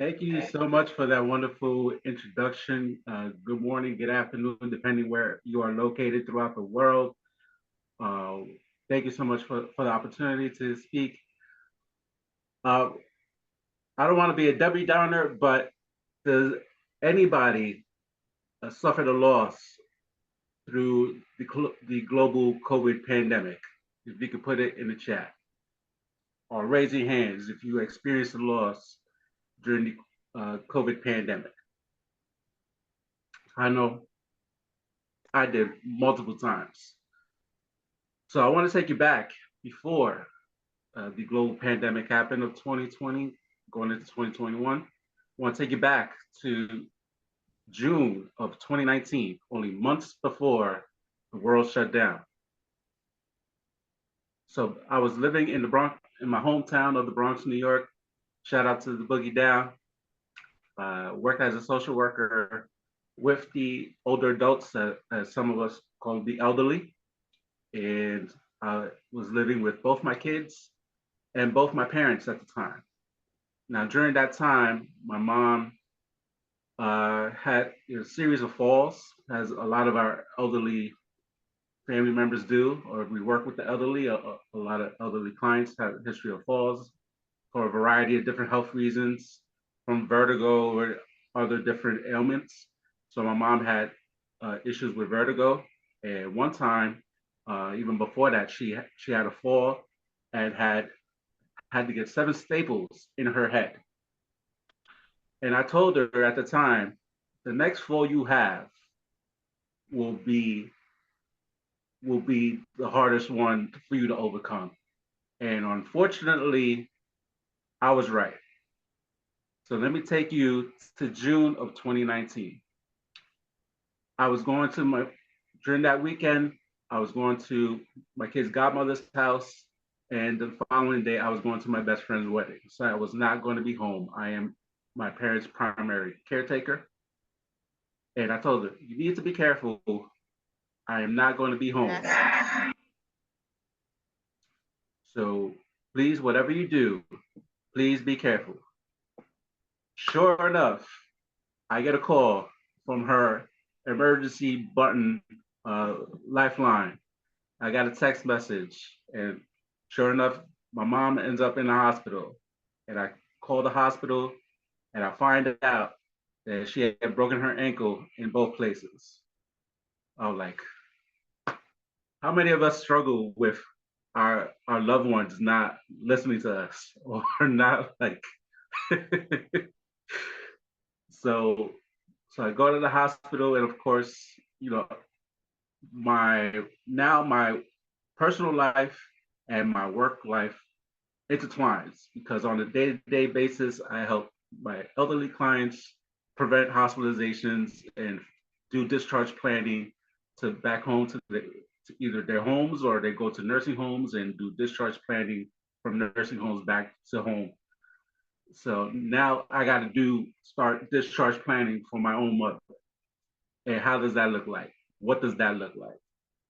Thank you so much for that wonderful introduction. Good morning, good afternoon, depending where you are located throughout the world. Uh, Thank you so much for the opportunity to speak. Uh, I don't want to be a Debbie Downer, but does anybody suffer the loss through the global COVID pandemic? If you could put it in the chat or raise your hands if you experienced the loss during the COVID pandemic. I know I did multiple times. So I want to take you back before the global pandemic happened of 2020, going into 2021. I want to take you back to June of 2019, only months before the world shut down. So I was living in the Bronx, in my hometown of the Bronx, New York. Shout out to the Boogie Down. Worked as a social worker with the older adults, as some of us call the elderly. And I was living with both my kids and both my parents at the time. Now, during that time, my mom had a series of falls, as a lot of our elderly family members do, or we work with the elderly. A lot of elderly clients have a history of falls for a variety of different health reasons, from vertigo or other different ailments. So my mom had issues with vertigo, and one time, even before that, she had a fall and had to get 7 staples in her head. And I told her at the time, the next fall you have will be will be the hardest one for you to overcome. And unfortunately, I was right. So let me take you to June of 2019. I was going to my during that weekend, I was going to my kid's godmother's house, and the following day I was going to my best friend's wedding. So I was not going to be home. I am my parents' primary caretaker. And I told her, you need to be careful. I am not going to be home. So please, whatever you do, please be careful. Sure enough, I get a call from her emergency button lifeline. I got a text message, and sure enough, my mom ends up in the hospital. And I call the hospital, and I find out that she had broken her ankle in both places. I was like, how many of us struggle with our loved ones not listening to us or not like so so I go to the hospital, and of course, you know, my personal life and my work life intertwines, because on a day-to-day basis I help my elderly clients prevent hospitalizations and do discharge planning to back home to either their homes, or they go to nursing homes and do discharge planning from nursing homes back to home. So now I got to start discharge planning for my own mother. And how does that look like? What does that look like?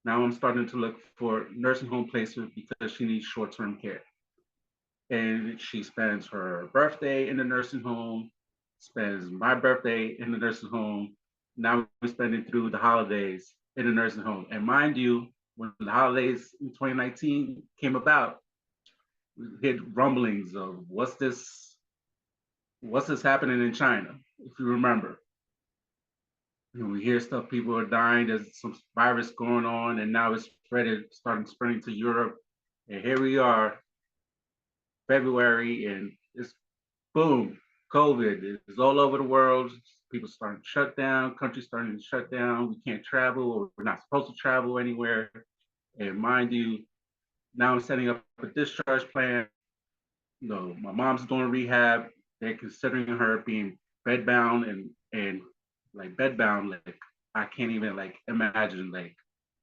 Now I'm starting to look for nursing home placement because she needs short-term care. And she spends her birthday in the nursing home, spends my birthday in the nursing home. Now we're spending through the holidays in the nursing home. And mind you, when the holidays in 2019 came about, we hit rumblings of what's this happening in China, if you remember. And we hear stuff, people are dying, there's some virus going on, and now it's spreading to Europe. And here we are, February, and it's boom, COVID is all over the world. People starting to shut down, countries starting to shut down. We can't travel, or we're not supposed to travel anywhere. And mind you, now I'm setting up a discharge plan. You know, my mom's doing rehab. They're considering her being bedbound, and like bedbound, like I can't even like imagine like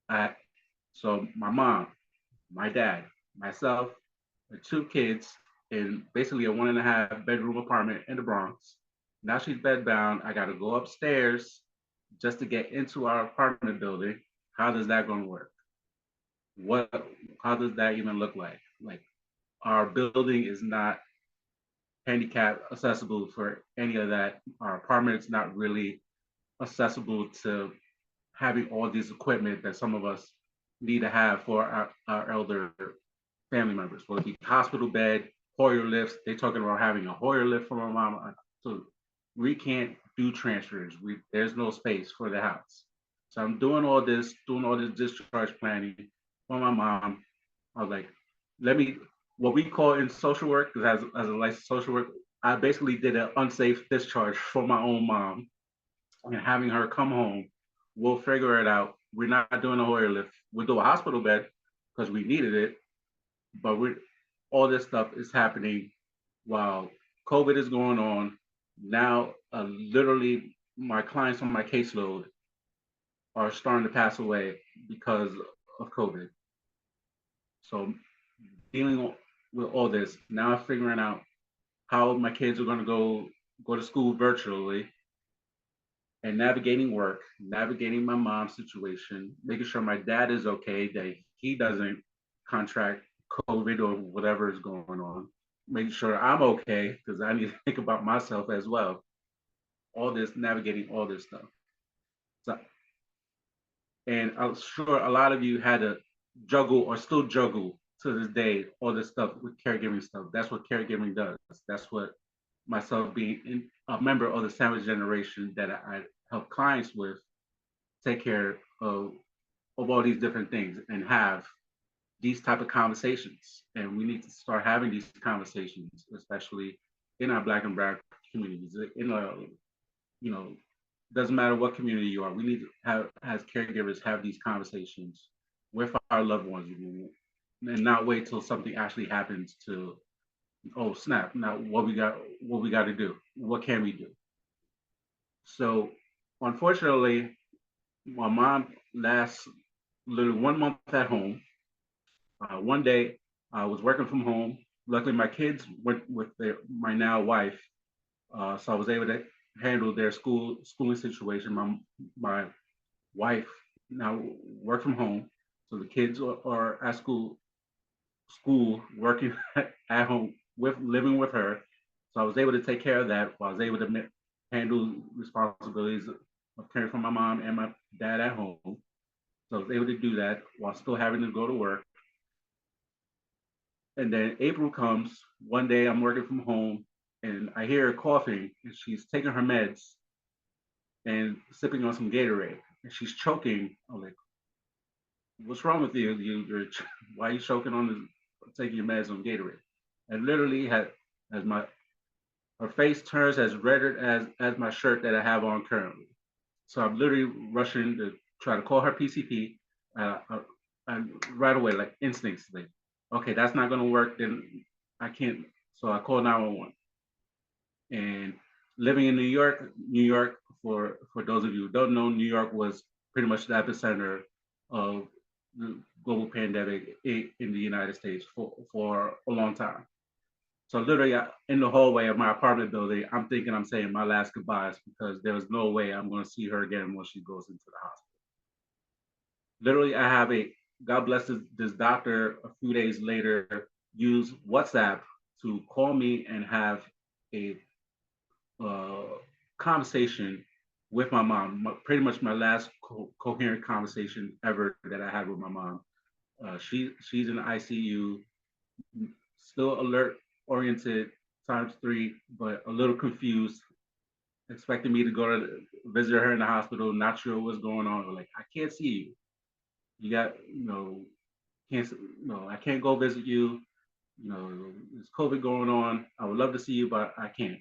I. So my mom, my dad, myself, and 2 kids in basically a 1.5 bedroom apartment in the Bronx. Now she's bedbound. I got to go upstairs just to get into our apartment building. How does that going to work? What? How does that even look like? Like our building is not handicap accessible for any of that. Our apartment's not really accessible to having all this equipment that some of us need to have for our elder family members. Whether it be hospital bed, Hoyer lifts. They talking about having a Hoyer lift for my mom. So we can't do transfers. There's no space for the house. So I'm doing all this discharge planning for my mom. I was like, let me, what we call in social work, because as a licensed social worker, I basically did an unsafe discharge for my own mom and having her come home. We'll figure it out. We're not doing a Hoyer lift. We'll do a hospital bed because we needed it, but we all this stuff is happening while COVID is going on. Now, literally, my clients on my caseload are starting to pass away because of COVID. So dealing with all this, now figuring out how my kids are going to go to school virtually and navigating work, navigating my mom's situation, making sure my dad is okay, that he doesn't contract COVID or whatever is going on, making sure I'm okay because I need to think about myself as well. All this, navigating all this stuff. So, and I'm sure a lot of you had to juggle or still juggle to this day all this stuff with caregiving stuff. That's what caregiving does. That's what myself being a member of the sandwich generation that I help clients with take care of all these different things and have these type of conversations. And we need to start having these conversations, especially in our Black and Brown communities. In a, you know, doesn't matter what community you are. We need to have, as caregivers, have these conversations with our loved ones and not wait till something actually happens to, oh snap, now what we got to do, what can we do? So unfortunately, my mom last literally 1 month at home. One day I was working from home. Luckily my kids went with my now wife, so I was able to handle their schooling situation. My wife now work from home, so the kids are at school working at home with living with her. So I was able to take care of that. I was able to handle responsibilities of caring for my mom and my dad at home. So I was able to do that while still having to go to work. And then April comes. One day I'm working from home and I hear her coughing and she's taking her meds and sipping on some Gatorade and she's choking. I'm like, what's wrong with you? Why are you choking on taking your meds on Gatorade? And literally had as my her face turns as red as my shirt that I have on currently. So I'm literally rushing to try to call her PCP, and right away, like instincts, like, okay, that's not going to work. Then I can't. So I call 911. And living in New York, for those of you who don't know, New York was pretty much the epicenter of the global pandemic in the United States for a long time. So literally in the hallway of my apartment building, I'm thinking I'm saying my last goodbyes because there was no way I'm going to see her again once she goes into the hospital. Literally, I have God bless this doctor a few days later use WhatsApp to call me and have a uh, conversation with my mom. Pretty much my last coherent conversation ever that I had with my mom. She's in the ICU, still alert, oriented, times three, but a little confused, expecting me to go to visit her in the hospital, not sure what's going on. Like, I can't see you. You got, can't, I can't go visit you. There's COVID going on. I would love to see you, but I can't.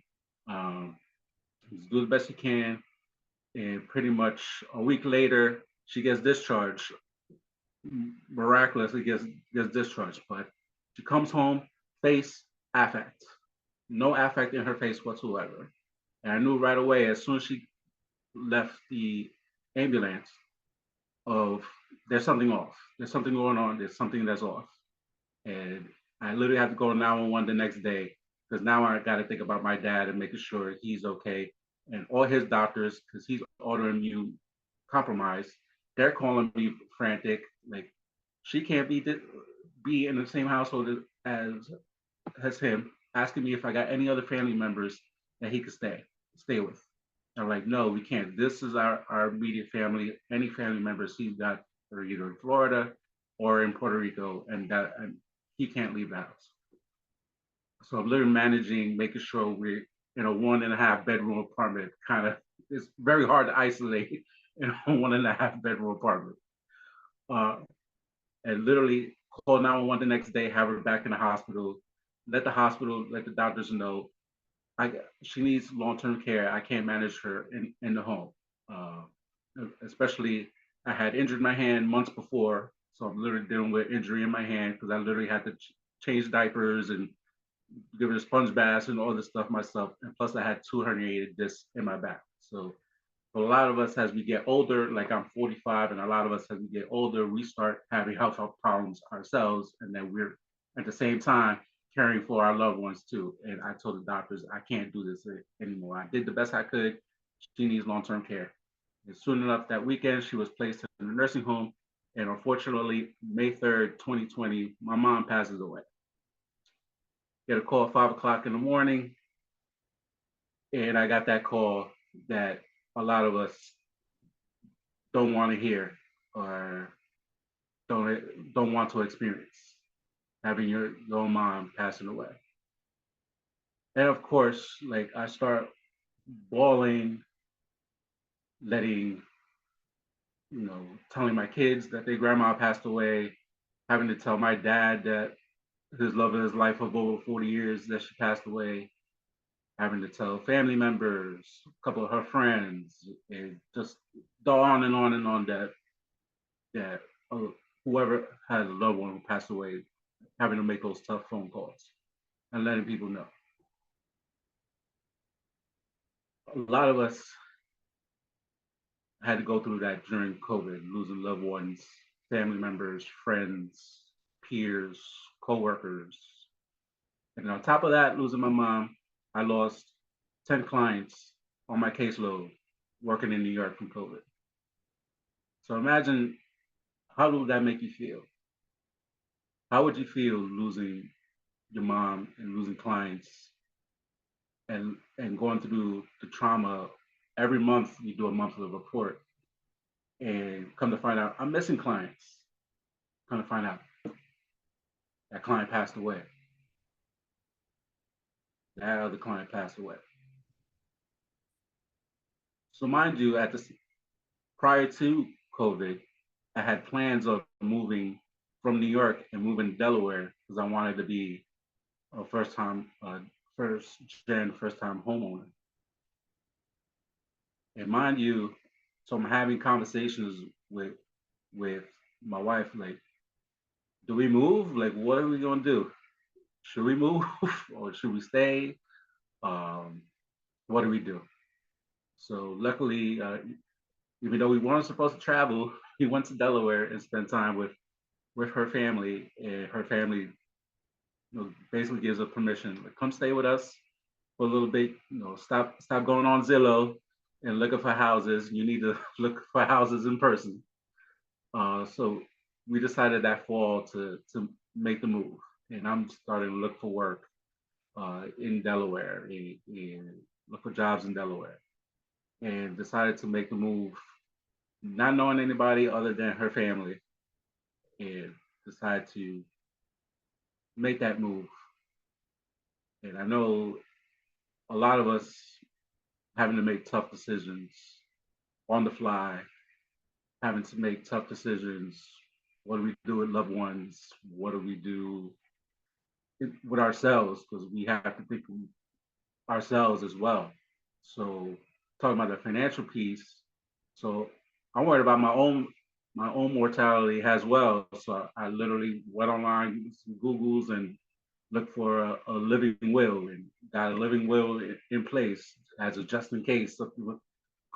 Just do the best you can. And pretty much a week later, she gets discharged. Miraculously gets discharged, but she comes home, face affect, no affect in her face whatsoever. And I knew right away as soon as she left the ambulance of there's something off. There's something going on. There's something that's off. And I literally had to go to 911 the next day because now I got to think about my dad and making sure he's okay. And all his doctors, because he's autoimmune compromised, they're calling me frantic. Like, she can't be in the same household as him. asking me if I got any other family members that he could stay with. I'm like, no, we can't. This is our immediate family. Any family members he's got are either in Florida or in Puerto Rico, and he can't leave the house. So I'm literally managing, making sure we're in a 1.5 bedroom apartment. Kind of, it's very hard to isolate in a 1.5 bedroom apartment. Uh, and literally call 911 the next day, have her back in the hospital, let the doctors know I she needs long-term care. I can't manage her in the home. Uh, Especially, I had injured my hand months before, so I'm literally dealing with injury in my hand because I literally had to change diapers and give her sponge baths and all this stuff myself. And plus, I had two herniated discs in my back. So a lot of us, as we get older, like I'm 45, and a lot of us, as we get older, we start having health problems ourselves, and then we're at the same time caring for our loved ones too. And I told the doctors, I can't do this anymore. I did the best I could. She needs long-term care. And soon enough, that weekend, she was placed in a nursing home. And unfortunately, May 3rd, 2020, my mom passes away. Get a call at 5 o'clock in the morning, and I got that call that a lot of us don't want to hear or don't want to experience, having your own mom passing away. And of course, like I start bawling, letting telling my kids that their grandma passed away, having to tell my dad that his love of his life of over 40 years that she passed away, having to tell family members, a couple of her friends, and just go on and on and on that whoever had a loved one who passed away, having to make those tough phone calls and letting people know. A lot of us had to go through that during COVID, losing loved ones, family members, friends, peers, coworkers. And on top of that, losing my mom, I lost 10 clients on my caseload working in New York from COVID. So imagine, how would that make you feel? How would you feel losing your mom and losing clients and going through the trauma? Every month you do a monthly report, and come to find out I'm missing clients. Come to find out that client passed away. That other client passed away. So mind you, prior to COVID, I had plans of moving from New York and moving to Delaware because I wanted to be a first time homeowner. And mind you, so I'm having conversations with my wife, like, do we move? Like, what are we gonna do? Should we move or should we stay? Um, what do we do? So luckily, even though we weren't supposed to travel, we went to Delaware and spent time with her family, and her family, basically gives us permission, like, come stay with us for a little bit. Stop going on Zillow and looking for houses. You need to look for houses in person. So we decided that fall to make the move, and I'm starting to look for work in Delaware and look for jobs in Delaware, and decided to make the move, not knowing anybody other than her family, and decided to make that move. And I know a lot of us having to make tough decisions on the fly, having to make tough decisions. What do we do with loved ones? What do we do with ourselves? Because we have to think of ourselves as well. So talking about the financial piece, so I'm worried about my own mortality as well. So I literally went online, some Googles, and looked for a living will, and got a living will in place as a just in case something with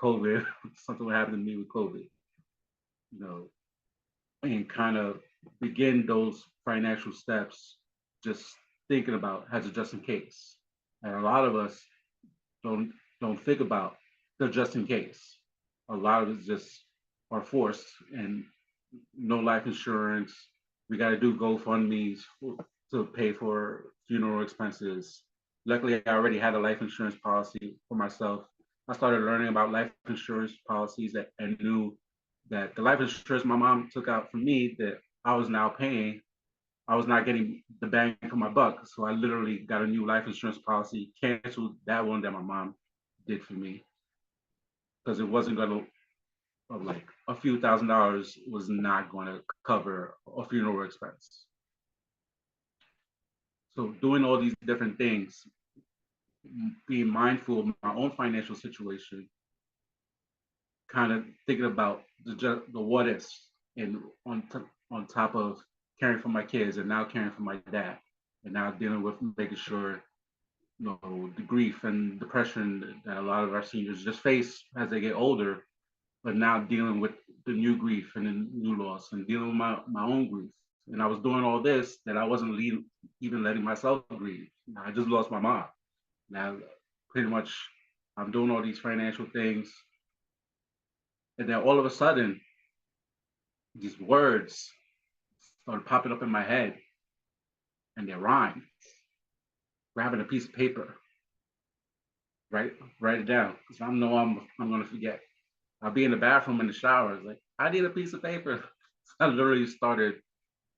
COVID, something would happen to me with COVID, you know, and kind of begin those financial steps, just thinking about as a just in case. And a lot of us don't don't think about the just in case. A lot of us just are forced, and no life insurance. We got to do GoFundMe's to pay for funeral expenses. Luckily, I already had a life insurance policy for myself. I started learning about life insurance policies and knew that the life insurance my mom took out for me that I was now paying, I was not getting the bang for my buck. So I literally got a new life insurance policy, canceled that one that my mom did for me because it wasn't going to, like a few $1,000s was not going to cover a funeral expense. So doing all these different things, being mindful of my own financial situation, kind of thinking about the what ifs, and on top of caring for my kids and now caring for my dad, and now dealing with making sure, the grief and depression that a lot of our seniors just face as they get older, but now dealing with the new grief and the new loss and dealing with my own grief. And I was doing all this that I wasn't even letting myself grieve. I just lost my mom. Now, pretty much, I'm doing all these financial things. And then all of a sudden, these words started popping up in my head and they rhyme. Grabbing a piece of paper, write it down because I know I'm gonna forget. I'll be in the bathroom in the shower. It's like, I need a piece of paper. So I literally started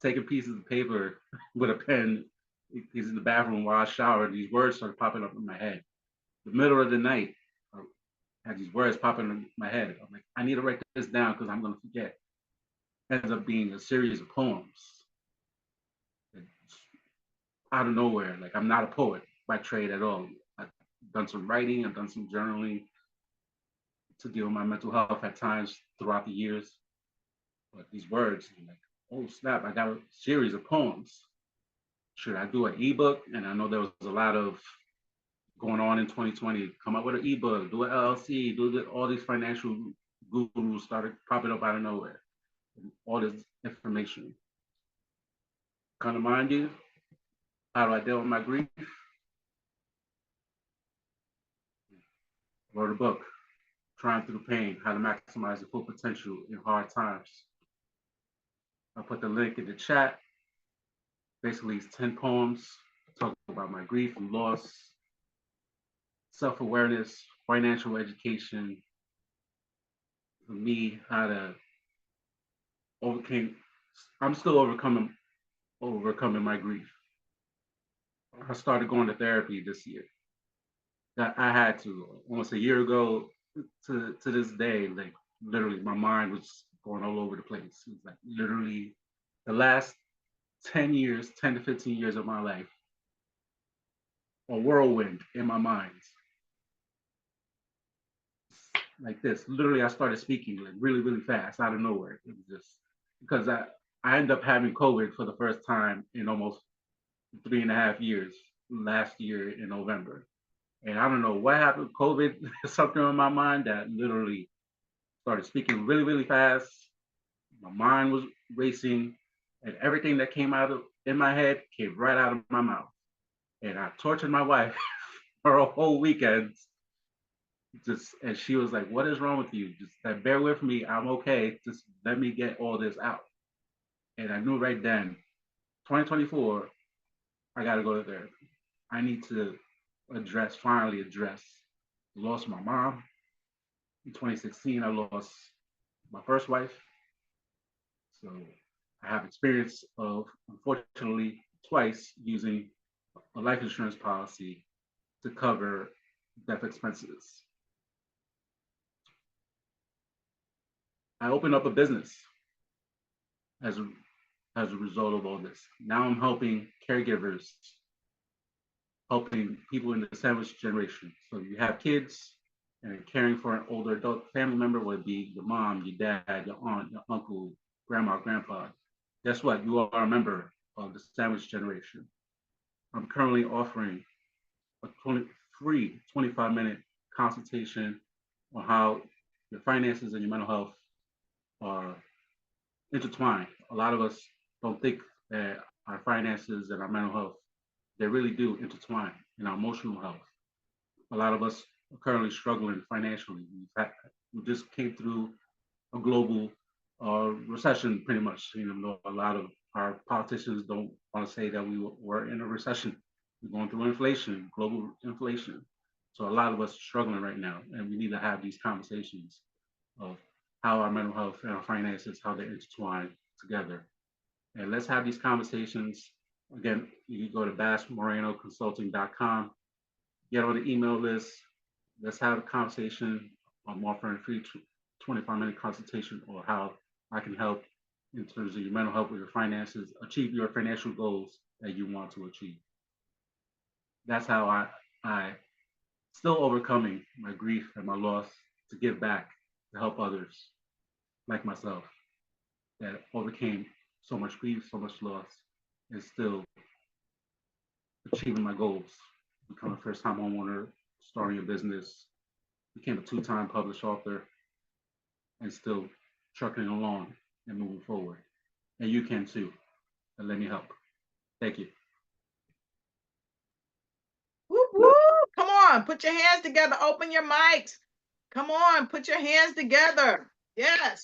taking pieces of paper with a pen, pieces in the bathroom while I showered. These words started popping up in my head. The middle of the night, I had these words popping in my head. I'm like, I need to write this down because I'm gonna forget. It ends up being a series of poems out of nowhere. Like, I'm not a poet by trade at all. I've done some writing, I've done some journaling to deal with my mental health at times throughout the years. But these words, I'm like, oh snap, I got a series of poems. Should I do an ebook? And I know there was a lot of going on in 2020. Come up with an ebook, do an LLC, all these financial gurus started popping up out of nowhere. And all this information. Kind of mind you, how do I deal with my grief? Wrote a book, Trying Through Pain, How to Maximize the Full Potential in Hard Times. I put the link in the chat. Basically, it's 10 poems talking about my grief and loss, self-awareness, financial education, for me, how to overcome. I'm still overcoming my grief. I started going to therapy this year. I had to almost a year ago to this day. Like, literally, my mind was going all over the place. It was like literally the last 10 years, 10 to 15 years of my life, a whirlwind in my mind. Like this. Literally, I started speaking like really, really fast out of nowhere. It was just because I ended up having COVID for the first time in almost 3.5 years last year in November. And I don't know what happened. COVID, something in my mind that literally started speaking really, really fast. My mind was racing, and everything that came out of in my head came right out of my mouth. And I tortured my wife for a whole weekend. Just and she was like, "What is wrong with you? Just bear with me. I'm okay. Just let me get all this out." And I knew right then, 2024, I got to go to therapy. I need to finally address. I lost my mom in 2016. I lost my first wife. So I have experience of, unfortunately, twice using a life insurance policy to cover death expenses. I opened up a business as a result of all this. Now I'm helping caregivers, helping people in the sandwich generation. So you have kids and caring for an older adult family member, would be your mom, your dad, your aunt, your uncle, grandma, grandpa. Guess what? You are a member of the sandwich generation. I'm currently offering a free 25-minute consultation on how your finances and your mental health are intertwined. A lot of us don't think that our finances and our mental health, they really do intertwine in our emotional health. A lot of us are currently struggling financially. We just came through a global recession, pretty much. A lot of our politicians don't want to say that we were in a recession. We're going through inflation, global inflation. So a lot of us are struggling right now, and we need to have these conversations of how our mental health and our finances, how they intertwine together. And let's have these conversations. Again, you can go to bashmorenoconsulting.com, get on the email list. Let's have a conversation. I'm offering a free 25-minute consultation on how I can help in terms of your mental health with your finances, achieve your financial goals that you want to achieve. That's how I still overcoming my grief and my loss to give back to help others like myself that overcame so much grief, so much loss, and still achieving my goals. Become a first-time homeowner, starting a business, became a two-time published author, and still trucking along and moving forward. And you can too. And let me help. Thank you. Whoop, whoop. Come on, put your hands together. Open your mics. Come on, put your hands together. Yes.